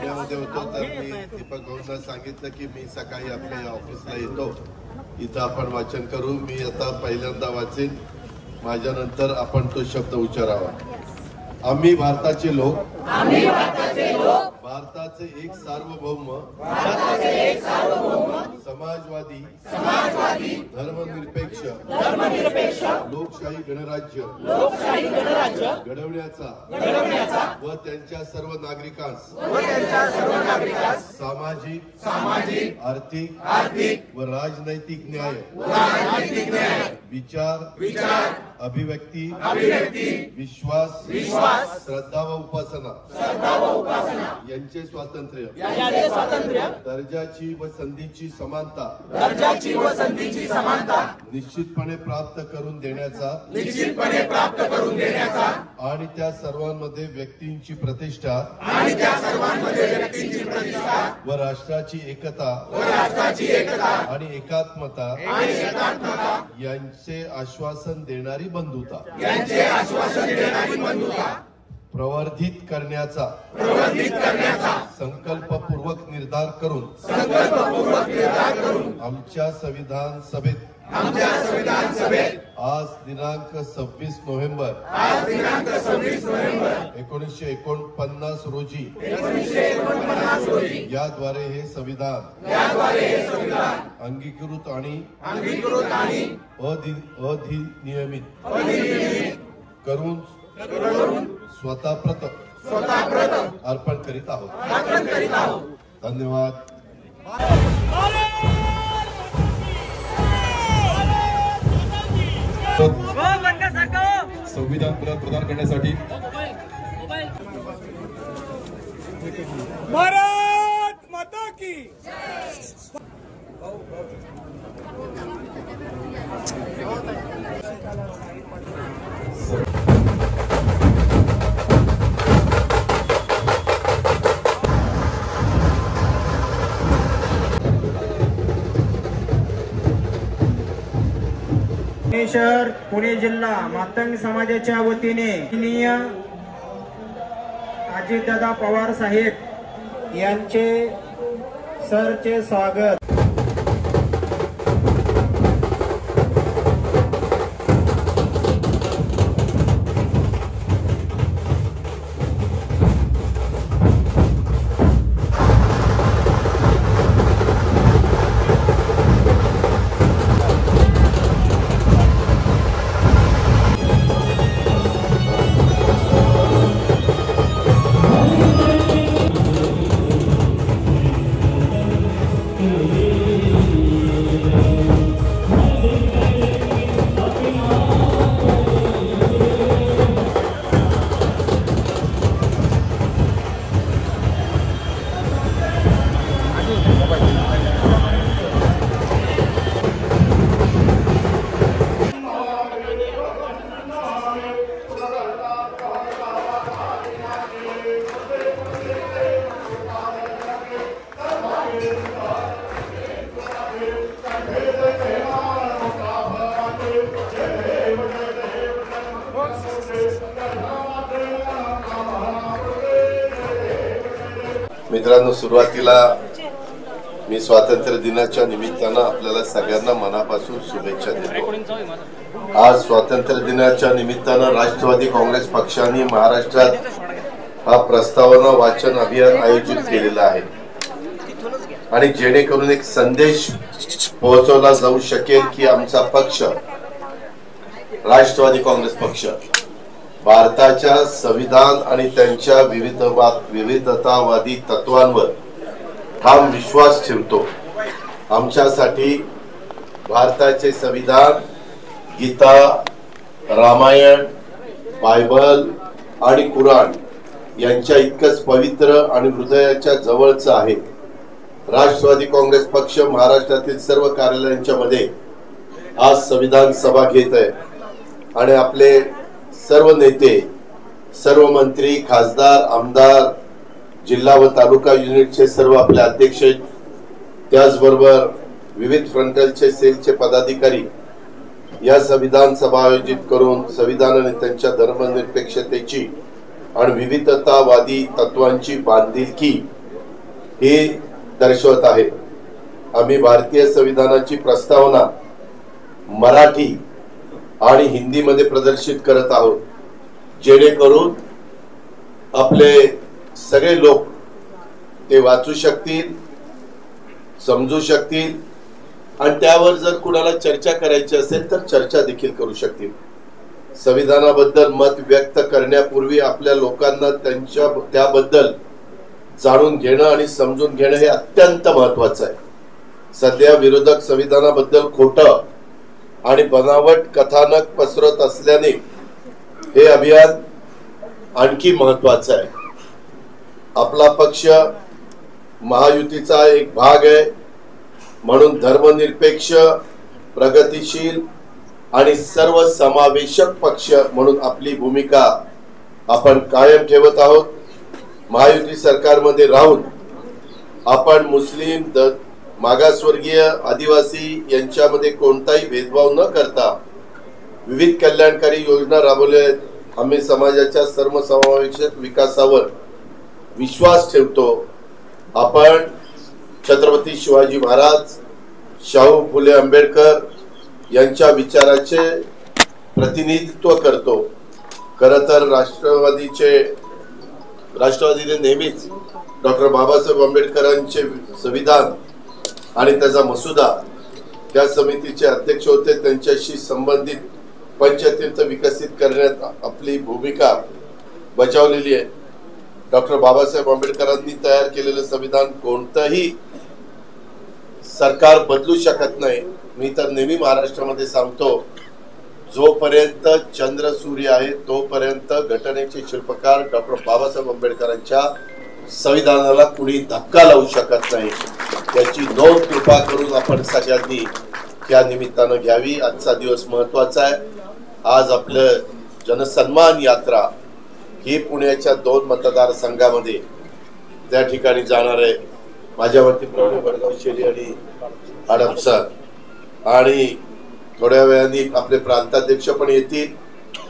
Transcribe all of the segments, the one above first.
पुण्यामध्ये होतो तर मी दीपक भाऊंना सांगितलं की मी सकाळी आपल्या ऑफिसला येतो, इथं आपण वाचन करू। मी आता पहिल्यांदा वाचेन, माझ्यानंतर आपण तो शब्द उच्चारावा। आम्ही भारताचे लोक, भारताचे एक सार्वभौम समाजवादी धर्मनिरपेक्ष लोकशाही गणराज्य घडवण्याचा व त्यांच्या सर्व नागरिकांस सामाजिक आर्थिक व राजनैतिक न्याय विचार अभिव्यक्ती विश्वास श्रद्धा व उपासना यांचे स्वातंत्र्य दर्जाची व संधीची समानता निश्चितपणे प्राप्त करून देण्याचा आणि त्या सर्वांमध्ये व्यक्तींची प्रतिष्ठा व राष्ट्राची एकता आणि एकात्मता यांचे आश्वासन देणारी बंधुता प्रवर्धित करण्याचा संकल्पपूर्वक निर्धार करून आमच्या संविधान सभेत आज दिनांक 26 नोव्हेंबर 1949 रोजी याद्वारे हे संविधान अंगीकृत आणि अधिनियमित करून स्वतःप्रत अर्पण करीत आहोत। धन्यवाद। संविधान प्रदान करण्यासाठी भारत माता की शहर पुणे जिल्हा मातंग समाजाच्या वतीने अजितदादा पवार साहेब यांचे सरचे स्वागत। मित्रांनो, सुरुवातीला मी स्वातंत्र्य दिनाच्या निमित्तानं आपल्याला सगळ्यांना मनापासून शुभेच्छा देतो। आज स्वातंत्र्य दिनाच्या निमित्तानं राष्ट्रवादी काँग्रेस पक्षाने महाराष्ट्रात हा प्रस्तावना वाचन अभियान आयोजित केलेला आहे आणि जेणेकरून एक संदेश पोहोचवला जाऊ शकेल की आमचा पक्ष राष्ट्रवादी काँग्रेस पक्ष भारताच्या संविधान आणि त्यांच्या विविधतावादी तत्वांवर ठाम विश्वास ठेवतो। आमच्यासाठी भारताचे संविधान, गीता, रामायण, बायबल आणि कुराण यांच्या इतकंच पवित्र आणि हृदयाच्या जवळचं आहे। राष्ट्रवादी काँग्रेस पक्ष महाराष्ट्रातील सर्व कार्यालयांच्या मध्ये आज संविधान सभा घेत आहे आणि आपले सर्व नेते, सर्व मंत्री, खासदार, आमदार, जिल्हा व तालुका युनिटचे सर्व आपले अध्यक्ष, त्याचबरोबर विविध फ्रंटलचे सेलचे पदाधिकारी या संविधान सभा आयोजित करून संविधान आणि त्यांच्या धर्मनिरपेक्षतेची आणि विविधतावादी तत्वांची बांधिलकी ही दर्शवत आहे। आम्ही भारतीय संविधानाची प्रस्तावना मराठी आणि हिंदीमध्ये प्रदर्शित करत आहोत, जेणेकरून आपले सगळे लोक ते वाचू शकतील, समजू शकतील आणि त्यावर जर कुणाला चर्चा करायची असेल तर चर्चा देखील करू शकतील। संविधानाबद्दल मत व्यक्त करण्यापूर्वी आपल्या लोकांना त्याबद्दल जाणून घेणं आणि समजून घेणं हे अत्यंत महत्त्वाचं आहे। सध्या विरोधक संविधानाबद्दल खोटं आणि बनावट कथानक पसरवत असल्याने हे अभियान आणखी महत्त्वाचं आहे। आपला पक्ष महायुतीचा एक भाग आहे, म्हणून धर्मनिरपेक्ष, प्रगतिशील आणि सर्वसमावेशक पक्ष म्हणून आपली भूमिका आपण कायम ठेवत आहोत। महायुती सरकारमध्ये राहून आपण मुस्लिम, मागासवर्गीय, आदिवासी यांच्यामध्ये कोणताही भेदभाव न करता विविध कल्याणकारी योजना राबवल्या आहेत। आम्ही समाजाच्या सर्वसमावेशक विकासावर विश्वास ठेवतो। आपण छत्रपती शिवाजी महाराज, शाहू फुले आंबेडकर यांच्या विचाराचे प्रतिनिधित्व करतो। खरं तर राष्ट्रवादीने नेहमीच डॉक्टर बाबासाहेब आंबेडकरांचे संविधान आणि त्याचा मसुदा त्या समितीचे अध्यक्ष होते, त्यांच्याशी संबंधित पंचतीर्थ विकसित करण्यात आपली भूमिका बजावलेली आहे। डॉक्टर बाबासाहेब आंबेडकरांनी तयार केलेलं संविधान कोणतंही सरकार बदलू शकत नाही। मी तर नेहमी महाराष्ट्रामध्ये सांगतो, जोपर्यंत चंद्र सूर्य आहे तोपर्यंत घटनेचे शिल्पकार डॉक्टर बाबासाहेब आंबेडकरांच्या संविधानाला कुणी धक्का लावू शकत नाही। याची नोंद कृपा करून आपण सगळ्यांनी त्या निमित्तानं घ्यावी। आजचा दिवस महत्त्वाचा आहे। आज आपलं जनसन्मान यात्रा ही पुण्याच्या 2 मतदारसंघामध्ये त्या ठिकाणी जाणार आहे। माझ्यावरती प्रवीण वडगावशेरी आणि हडपसर आणि थोड्या वेळाने आपले प्रांताध्यक्ष पण येतील।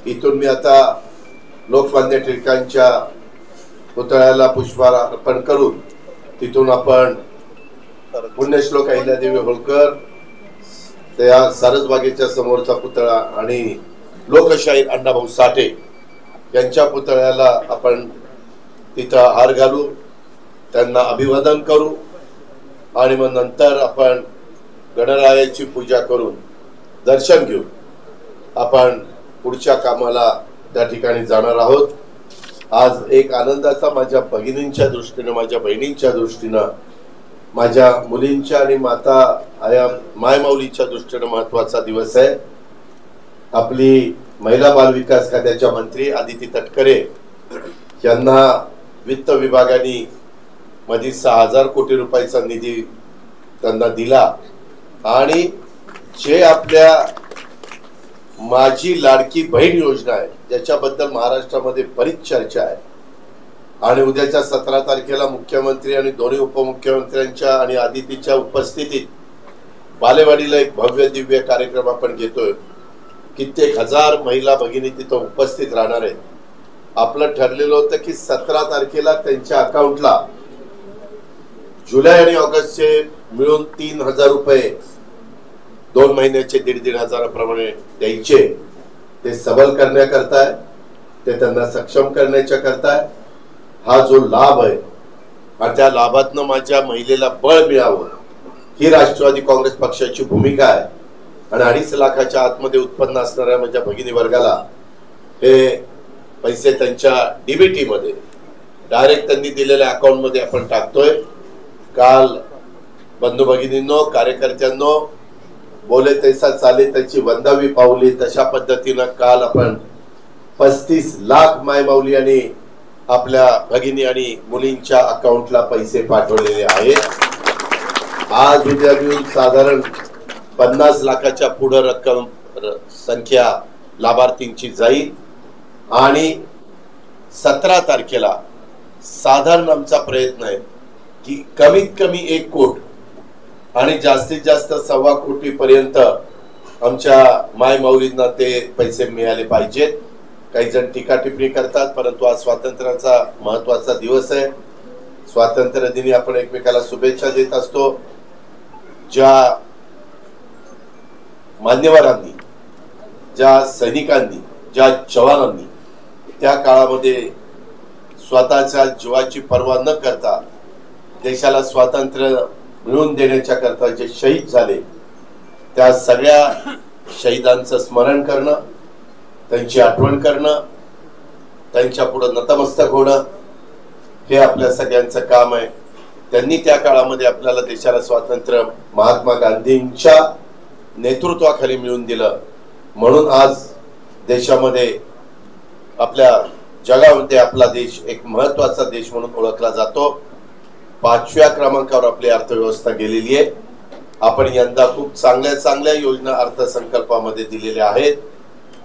इथून मी आता लोकमान्य टिळकांच्या पुतळ्याला पुष्पहार अर्पण करून तिथून आपण पुण्यश्लोक अहिल्यादेवी होळकर त्या सारसबागेच्या समोरचा पुतळा आणि लोकशाहीर अण्णाभाऊ साठे यांच्या पुतळ्याला आपण तिथं हार घालू, त्यांना अभिवादन करू आणि मग नंतर आपण गणरायाची पूजा करून दर्शन घेऊ आपण पुढच्या कामाला त्या ठिकाणी जाणार आहोत। आज एक आनंदाचा माझ्या भगिनींच्या दृष्टीने, माझ्या बहिणींच्या दृष्टीनं, माझ्या मुलींच्या आणि माता आया मायमाऊलीच्या दृष्टीने महत्त्वाचा दिवस आहे। आपली महिला बाल विकास खात्याच्या मंत्री आदिती तटकरे यांना वित्त विभागाने मध्ये 6000 कोटी रुपयाचा निधी त्यांना दिला आणि जे आपल्या माझी लाडकी बहीण योजना आहे ज्याच्याबद्दल महाराष्ट्रामध्ये बरीच चर्चा आहे आणि उद्याच्या 17 तारखेला मुख्यमंत्री आणि दोन्ही उपमुख्यमंत्र्यांच्या आणि आदितीच्या उपस्थितीत बालेवाडीला एक भव्य दिव्य कार्यक्रम आपण घेतोय। कित्येक हजार महिला भगिनी तिथं उपस्थित राहणार आहेत। आपलं ठरलेलं होतं की 17 तारखेला त्यांच्या अकाउंटला जुलै आणि ऑगस्टचे मिळून 3000 रुपये 2 महिन्याचे 1,500 प्रमाणे द्यायचे। ते सबल करण्याकरता आहे, ते त्यांना सक्षम करण्याच्या करता आहे। हा जो लाभ आहे आणि त्या लाभातनं माझ्या महिलेला बळ मिळावं ही राष्ट्रवादी काँग्रेस पक्षाची भूमिका आहे आणि 2.5 लाखाच्या आतमध्ये उत्पन्न असणाऱ्या माझ्या भगिनी वर्गाला हे पैसे त्यांच्या डीबीटी मध्ये डायरेक्ट त्यांनी दिलेल्या अकाउंट मध्ये आपण टाकतोय। काल बंधू भगिनींनो, कार्यकर्त्यांनो, बोले तैसा चाले त्याची वंदावी पावली, तशा पद्धतीनं काल आपण 35 लाख मायमाऊली आणि आपल्या भगिनी आणि मुलींच्या अकाउंटला पैसे पाठवलेले आहेत। आज उद्या मिळून साधारण 50 लाखाच्या पुढे रक्कम संख्या लाभार्थींची जाईल आणि 17 तारखेला साधारण आमचा प्रयत्न आहे की कमीत कमी 1 कोटी आणि जास्तीत जास्त 1.25 कोटी पर्यंत आमच्या मायमाऊलींना ते पैसे मिळाले स्वातंत्र्य दिनी आपण एकमेकाला शुभेच्छा देत असतो। ज्या मान्यवरांनी, ज्या सैनिकांनी, ज्या जवानांनी त्या काळामध्ये स्वतःच्या जीवाची पर्वा न करता देशाला स्वातंत्र्य मिळवून देण्याच्या करता जे शहीद झाले, त्या सगळ्या शहीदांचं स्मरण करणं, त्यांची आठवण करणं, त्यांच्या पुढे नतमस्तक होणं हे आपल्या सगळ्यांचं काम आहे। त्यांनी त्या काळामध्ये आपल्याला देशाला स्वातंत्र्य महात्मा गांधींच्या नेतृत्वाखाली मिळवून दिलं, म्हणून आज देशामध्ये आपल्या जगामध्ये आपला देश एक महत्त्वाचा देश म्हणून ओळखला जातो। 5व्या क्रमांकावर आपली अर्थव्यवस्था गेलेली आहे। आपण यंदा खूप चांगल्या योजना अर्थसंकल्पामध्ये दिलेल्या आहेत।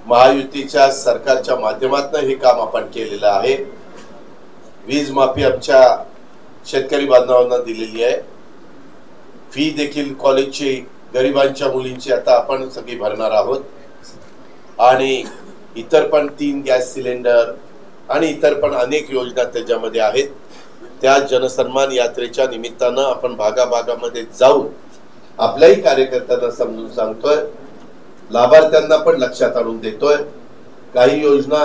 महायुतीच्या सरकारच्या माध्यमातून हे काम आपण केलेलं आहे। वीज माफी आमच्या शेतकरी बांधवांना दिलेली आहे। फी देखील कॉलेजची गरिबांच्या मुलींची आता आपण सगळी भरणार आहोत आणि इतर पण 3 गॅस सिलेंडर आणि इतर पण अनेक योजना त्याच्यामध्ये आहेत। त्या जनसन्मान यात्रेच्या निमित्तानं आपण भागाभागामध्ये जाऊन आपल्याही कार्यकर्त्यांना समजून सांगतोय, लाभार्थ्यांना पण लक्षात आणून देतोय। काही योजना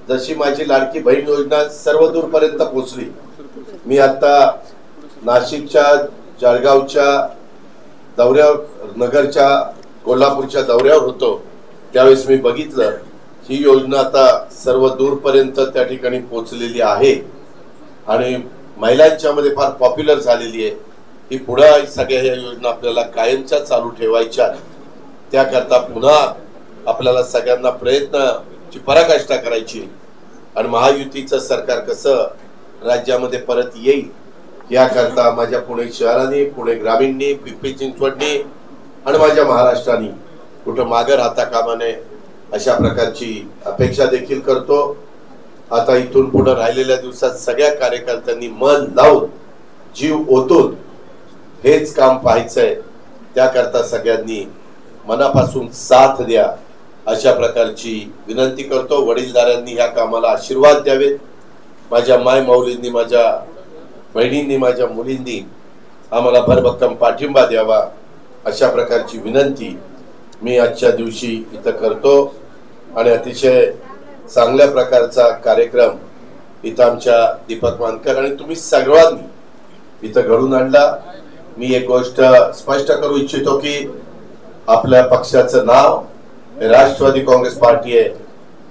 जशी माझी लाडकी बहीण योजना सर्व दूरपर्यंत पोहोचली। मी आता नाशिकच्या, जळगावच्या दौऱ्यावर, नगरच्या, कोल्हापूरच्या दौऱ्यावर होतो, त्यावेळेस मी बघितलं ही योजना आता सर्व दूरपर्यंत त्या ठिकाणी पोहोचलेली आहे आणि महिलांच्या मध्ये फार पॉप्युलर झालेली आहे। ही पुढे सगळ्या ह्या योजना आपल्याला कायमच्या चालू ठेवायच्या, त्याकरता पुन्हा आपल्याला सगळ्यांना प्रयत्नाची पराकाष्ठा करायची आणि महायुतीचं सरकार कसं राज्यामध्ये परत येईल याकरता माझ्या पुणे शहराने, पुणे ग्रामीणने, पिंपरी चिंचवडने आणि माझ्या महाराष्ट्राने कुठं मागे राहता कामा नये अशा प्रकारची अपेक्षा देखील करतो। आता इथून पुढे राहिलेल्या दिवसात सगळ्या कार्यकर्त्यांनी मन लावून, जीव ओतून हेच काम पाहायचंय, त्याकरता सगळ्यांनी मनापासून साथ द्या अशा प्रकारची विनंती करतो। वडीलधाऱ्यांनी ह्या कामाला आशीर्वाद द्यावेत, माझ्या माय माऊलींनी, माझ्या बहिणींनी, माझ्या मुलींनी आम्हाला भरभक्कम पाठिंबा द्यावा अशा प्रकारची विनंती मी आजच्या दिवशी इथं करतो आणि अतिशय चांगल्या प्रकारचा कार्यक्रम इथं आमच्या दीपक मानकर आणि तुम्ही सर्वांनी इथं घडून आणला। मी एक गोष्ट स्पष्ट करू इच्छितो की आपल्या पक्षाचं नाव राष्ट्रवादी काँग्रेस पार्टी आहे।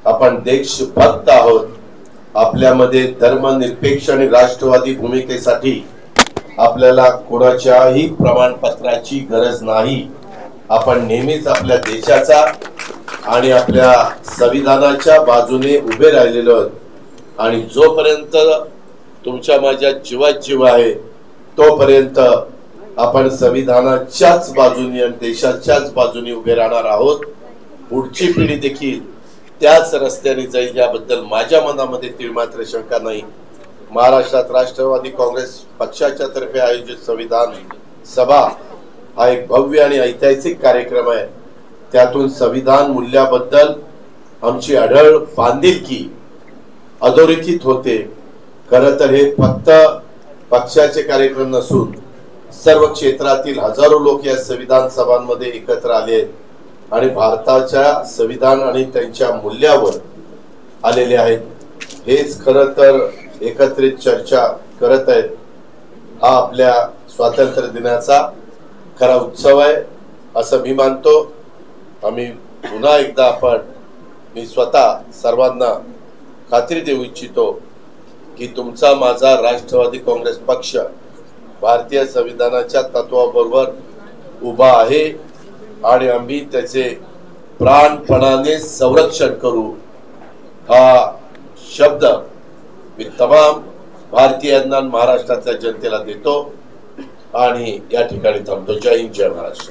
आपण देशभक्त आहोत। आपल्यामध्ये धर्मनिरपेक्ष आणि राष्ट्रवादी भूमिकेसाठी आपल्याला कोणाच्याही प्रमाणपत्राची गरज नाही। आपण नेहमीच आपल्या देशाचा आणि आपल्या संविधानाच्या बाजूने उभे राहिलेलो आहोत आणि जोपर्यंत तुमच्या माझ्या जीवात जीव आहे तोपर्यंत आपण संविधानाच्याच बाजूने आणि देशाच्याच बाजूने उभे राहणार आहोत। पुढची पिढी देखील त्याच रस्त्याने जाईल याबद्दल माझ्या मनामध्ये तीळमात्र शंका नाही। महाराष्ट्रात राष्ट्रवादी काँग्रेस पक्षाच्या तर्फे आयोजित संविधान सभा हा एक भव्य आणि ऐतिहासिक कार्यक्रम आहे। त्यातून संविधान मूल्याबद्दल आमची अढळ बांधिलकी अधोरेखित होते। खरं तर हे फक्त पक्षाचे कार्यक्रम नसून सर्व क्षेत्रातील हजारो लोक या संविधान सभांमध्ये एकत्र आले आहेत आणि भारताच्या संविधान आणि त्यांच्या मूल्यावर आलेले आहेत। हेच खरं तर एकत्रित चर्चा करत आहेत। हा आपल्या स्वातंत्र्य दिनाचा खरा उत्सव आहे असं मी मानतो। आम्ही पुन्हा एकदा मी स्वतः सर्वांना खात्री देऊ इच्छितो की तुमचा माझा राष्ट्रवादी काँग्रेस पक्ष भारतीय संविधानाच्या तत्वाबरोबर उभा आहे आणि आम्ही त्याचे प्राणपणाने संरक्षण करू हा शब्द मी तमाम भारतीयांना महाराष्ट्राच्या जनतेला देतो आणि या ठिकाणी थांबतो। जय हिंद, जय महाराष्ट्र।